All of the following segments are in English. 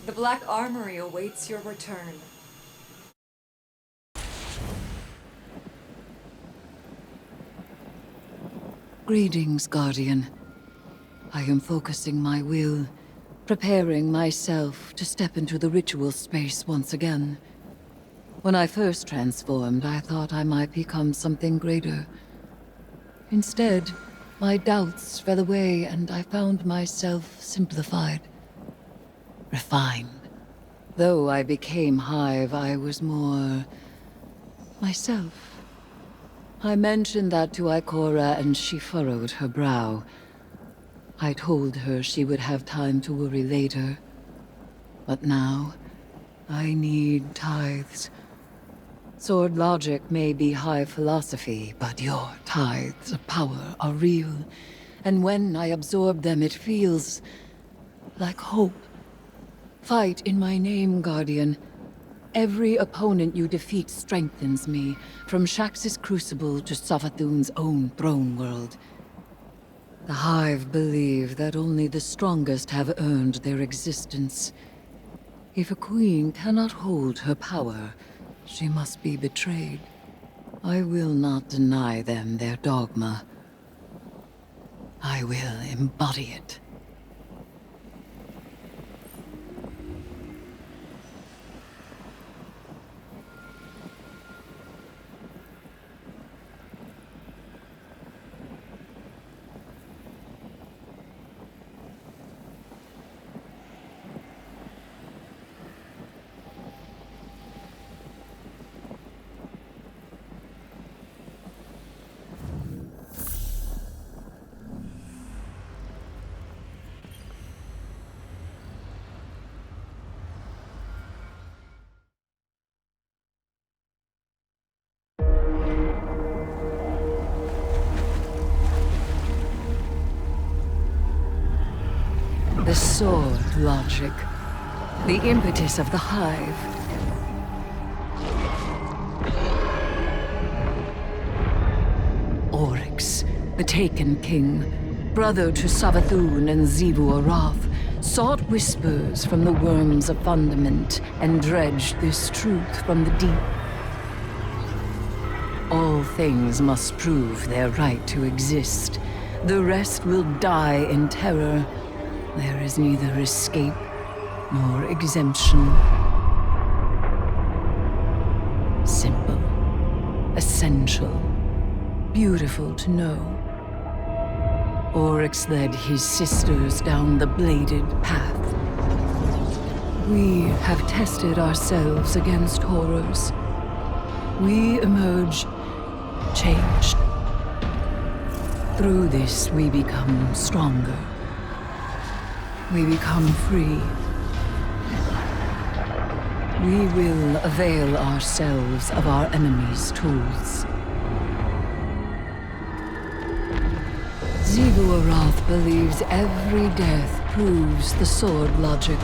The Black Armory awaits your return. Greetings, Guardian. I am focusing my will, preparing myself to step into the ritual space once again. When I first transformed, I thought I might become something greater. Instead, my doubts fell away and I found myself simplified, refined. Though I became Hive, I was more myself. I mentioned that to Ikora and she furrowed her brow. I told her she would have time to worry later. But now, I need tithes. Sword logic may be high philosophy, but your tithes of power are real. And when I absorb them, it feels like hope. Fight in my name, Guardian. Every opponent you defeat strengthens me, from Shax's Crucible to Savathun's own throne world. The Hive believe that only the strongest have earned their existence. If a queen cannot hold her power, she must be betrayed. I will not deny them their dogma. I will embody it. The sword logic. The impetus of the Hive. Oryx, the Taken King, brother to Savathun and XIVU Arath, sought whispers from the worms of fundament and dredged this truth from the deep. All things must prove their right to exist. The rest will die in terror. There is neither escape nor exemption. Simple, essential, beautiful to know. Oryx led his sisters down the bladed path. We have tested ourselves against horrors. We emerge changed. Through this, we become stronger. We become free. We will avail ourselves of our enemy's tools. XIVU Arath believes every death proves the sword logic.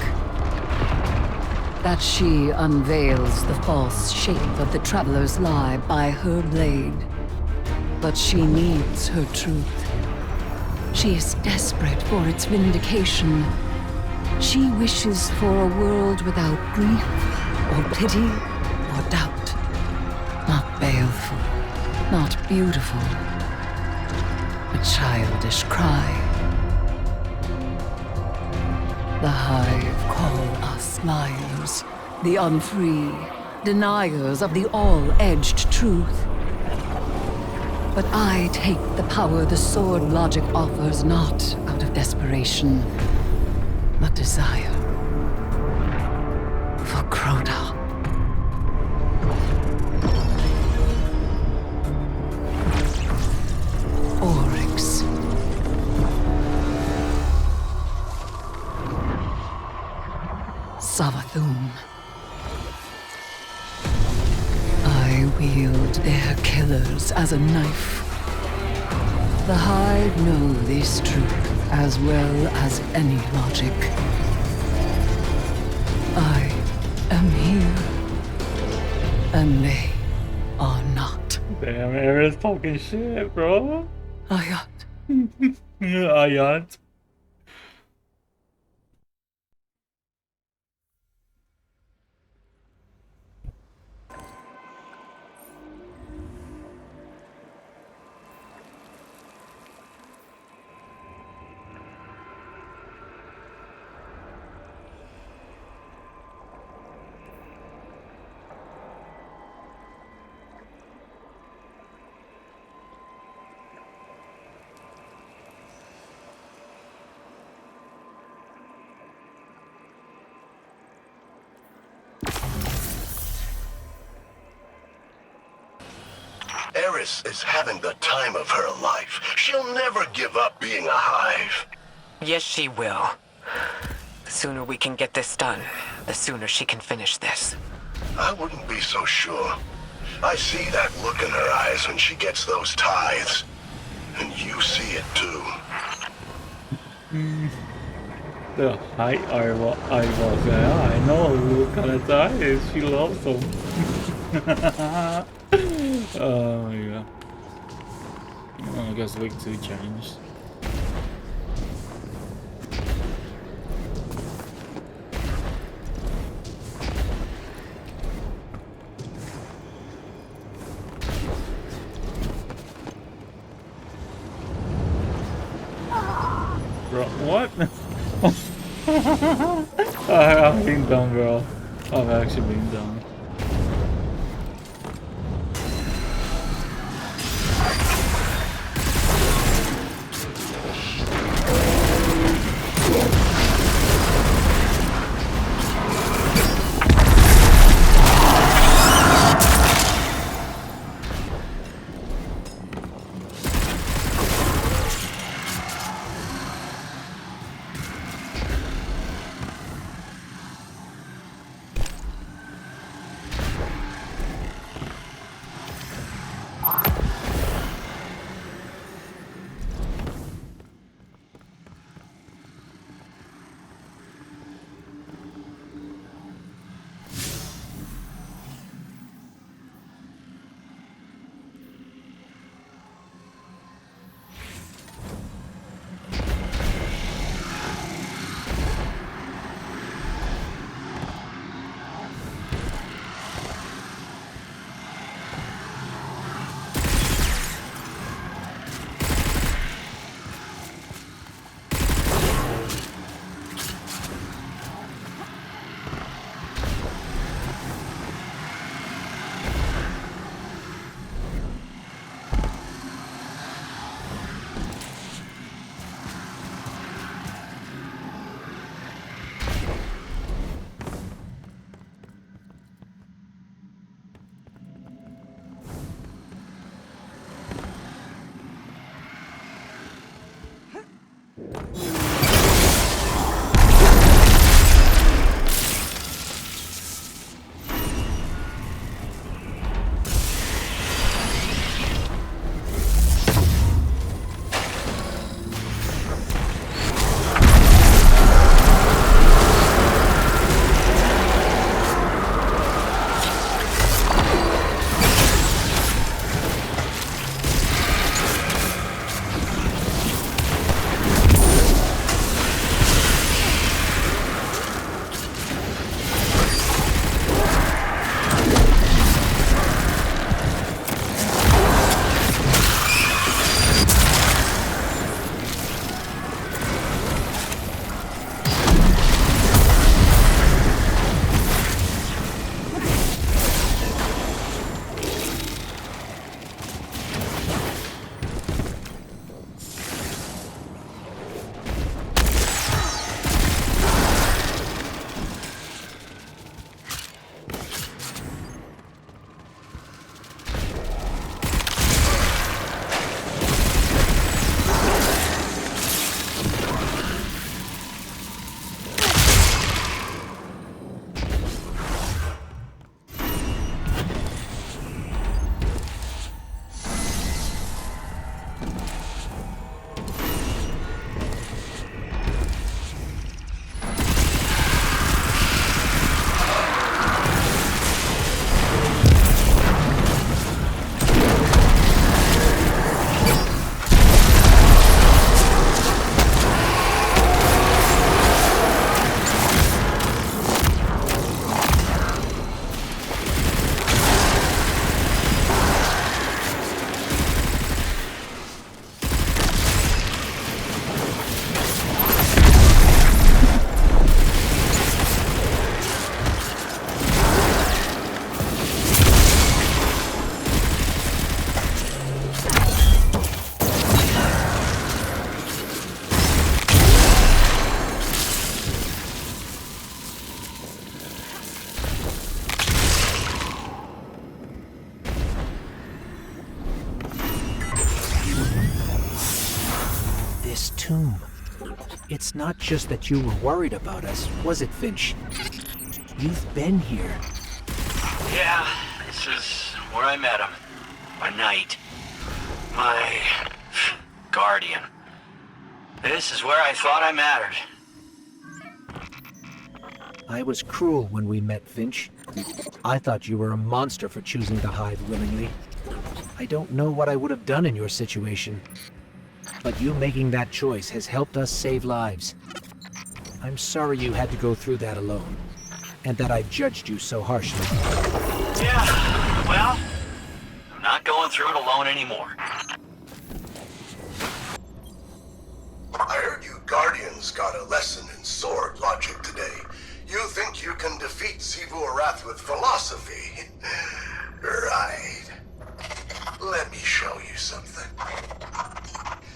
That she unveils the false shape of the Traveler's lie by her blade. But she needs her truth. She is desperate for its vindication. She wishes for a world without grief, or pity, or doubt. Not baleful, not beautiful. A childish cry. The Hive call us liars, the unfree, deniers of the all-edged truth. But I take the power the sword logic offers not out of desperation, but desire. For Crota. Oryx. Savathun. I wield their killers as a knife. The Hive know this truth as well as any logic. I am here, and they are not. Damn, Eris talking shit, bro. Ayat. Ayat. ERIS is having the time of her life. She'll never give up being a hive. Yes, she will. The sooner we can get this done, the sooner she can finish this. I wouldn't be so sure. I see that look in her eyes when she gets those tithes. And you see it too. The height I was there. I know what kind of ties she loves them. Oh my god. Oh, I guess week 2 changed. Bro, what? I've been done, bro. I've actually been done. tomb. It's not just that you were worried about us, was it, Finch? You've been here. Yeah, this is where I met him. My knight. My guardian. This is where I thought I mattered. I was cruel when we met, Finch. I thought you were a monster for choosing the Hive willingly. I don't know what I would have done in your situation. But you making that choice has helped us save lives. I'm sorry you had to go through that alone, and that I judged you so harshly. Yeah, well, I'm not going through it alone anymore. I heard you Guardians got a lesson in sword logic today. You think you can defeat XIVU with philosophy? Right. Let me show you something.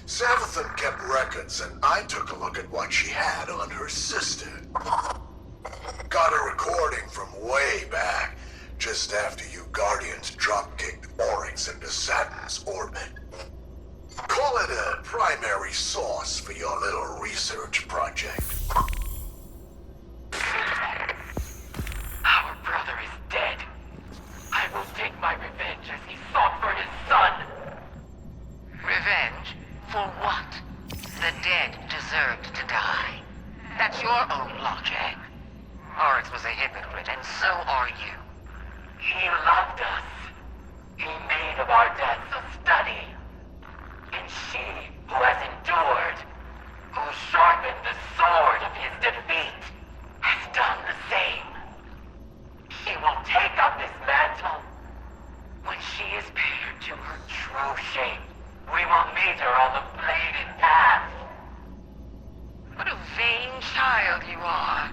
SAVATHUN kept records, and I took a look at what she had on her sister. Got a recording from way back, just after you Guardians drop-kicked Oryx into Saturn's orbit. Call it a primary source for your little research project. Our brother is dead. I will take my revenge as he sought for his son. Revenge? For what? The dead deserved to die. That's your own logic. Oryx was a hypocrite, and so are you. He loved us. He made of our deaths a study. And she, who has endured, who sharpened the sword of his defeat, has done the same. She will take up his mantle. When she is paired to her true shape, we will meet her on the bladed path. What a vain child you are.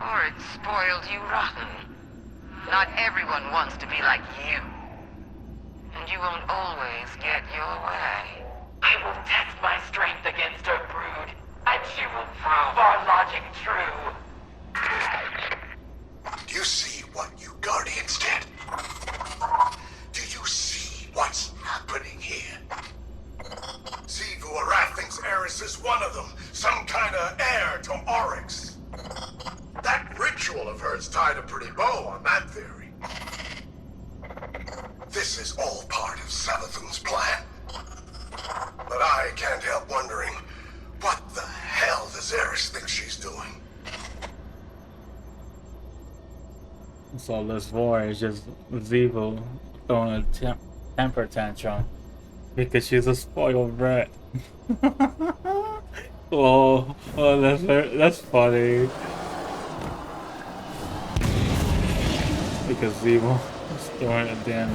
Or it spoiled you rotten. Not everyone wants to be like you. And you won't always get your way. I will test my strength against her brood, and she will prove our logic true. Do you see what you Guardians did? Do you see what's happening here? XIVU thinks ERIS is one of them, some kind of heir to Oryx. That ritual of hers tied a pretty bow on that theory. This is all part of SAVATHUN's plan. But I can't help wondering, what the hell does ERIS think she's doing? So this war is just XIVU throwing a temper tantrum because she's a spoiled brat. Oh, that's funny. Because XIVU is throwing a damn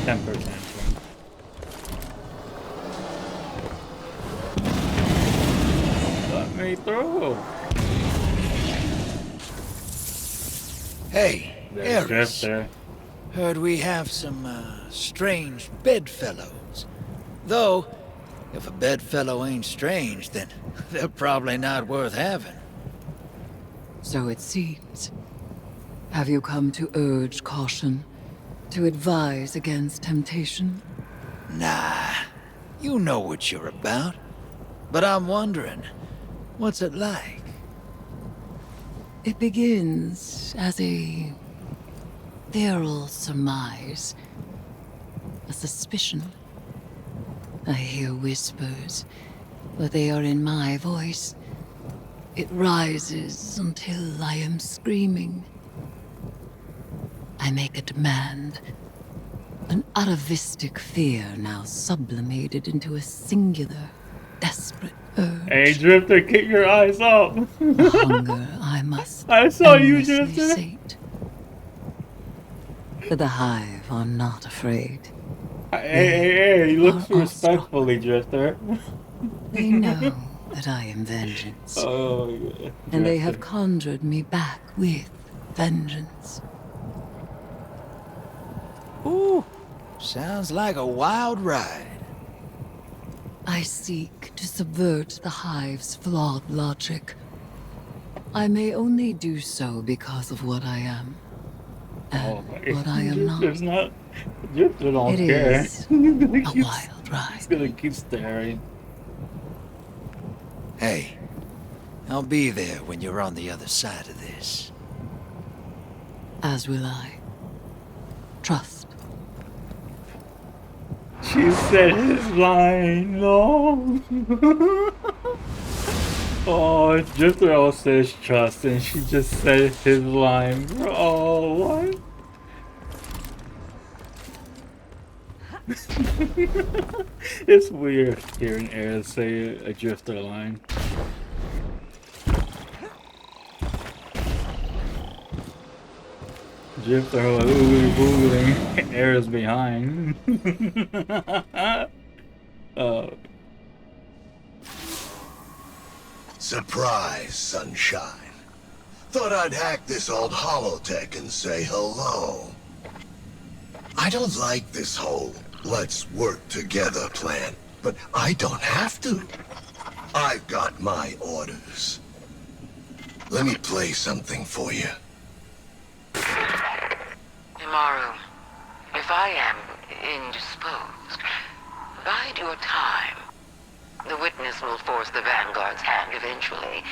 temper tantrum. Let me through. Hey, There's ERIS. Drifter. Heard we have some, strange bedfellows. Though, if a bedfellow ain't strange, then they're probably not worth having. So it seems. Have you come to urge caution? To advise against temptation? Nah, you know what you're about. But I'm wondering, what's it like? It begins as a feral surmise, a suspicion. I hear whispers, but they are in my voice. It rises until I am screaming. I make a demand, an atavistic fear now sublimated into a singular, desperate urge. Hey Drifter, keep your eyes up. A hunger I must I saw you, endlessly Drifter. sate. But the Hive are not afraid. Hey, you look are respectfully, Drifter. They know that I am vengeance. Oh, yeah. And they have conjured me back with vengeance. Ooh, sounds like a wild ride. I seek to subvert the Hive's flawed logic. I may only do so because of what I am. And what I am not. Drifter's not. Drifter don't It care. is He's gonna a keep, wild ride. he's gonna keep staring. Hey, I'll be there when you're on the other side of this. As will I. Trust. She said his line, no. Oh, Drifter all says trust, and she just said his line, bro. Oh, what? It's weird hearing Eris say a Drifter line. Drifter ooey-booing, Eris behind. Surprise, sunshine. Thought I'd hack this old holotech and say hello. I don't like this whole let's work together plan, but I don't have to. I've got my orders. Let me play something for you. IMMARU, if I am indisposed, bide your time. The witness will force the Vanguard's hand eventually,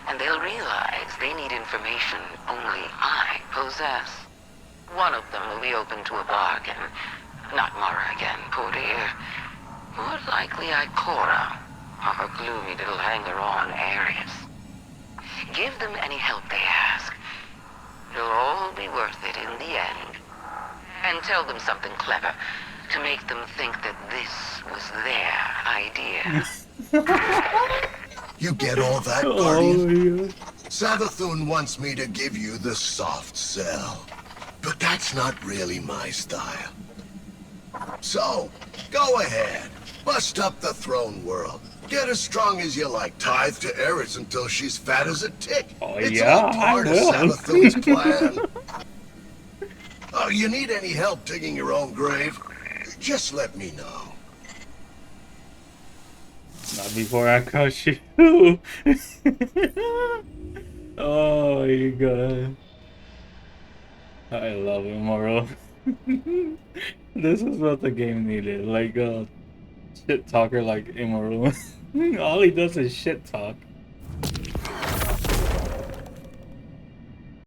and they'll realize they need information only I possess. One of them will be open to a bargain. Not Mara again, poor dear. More likely Ikora, or her gloomy little hanger-on ERIS. Give them any help they ask. It'll all be worth it in the end. And tell them something clever to make them think that this was their idea. You get all that, Guardian? SAVATHUN wants me to give you the soft sell. But that's not really my style. So, go ahead. Bust up the throne world. Get as strong as you like. Tithe to ERIS until she's fat as a tick. Oh, It's yeah, all part I of will. SAVATHUN's plan. Oh, you need any help digging your own grave? Just let me know. Not before I crush you. Oh my god. I love IMMARU. This is what the game needed. Like a shit talker like IMMARU. All he does is shit talk.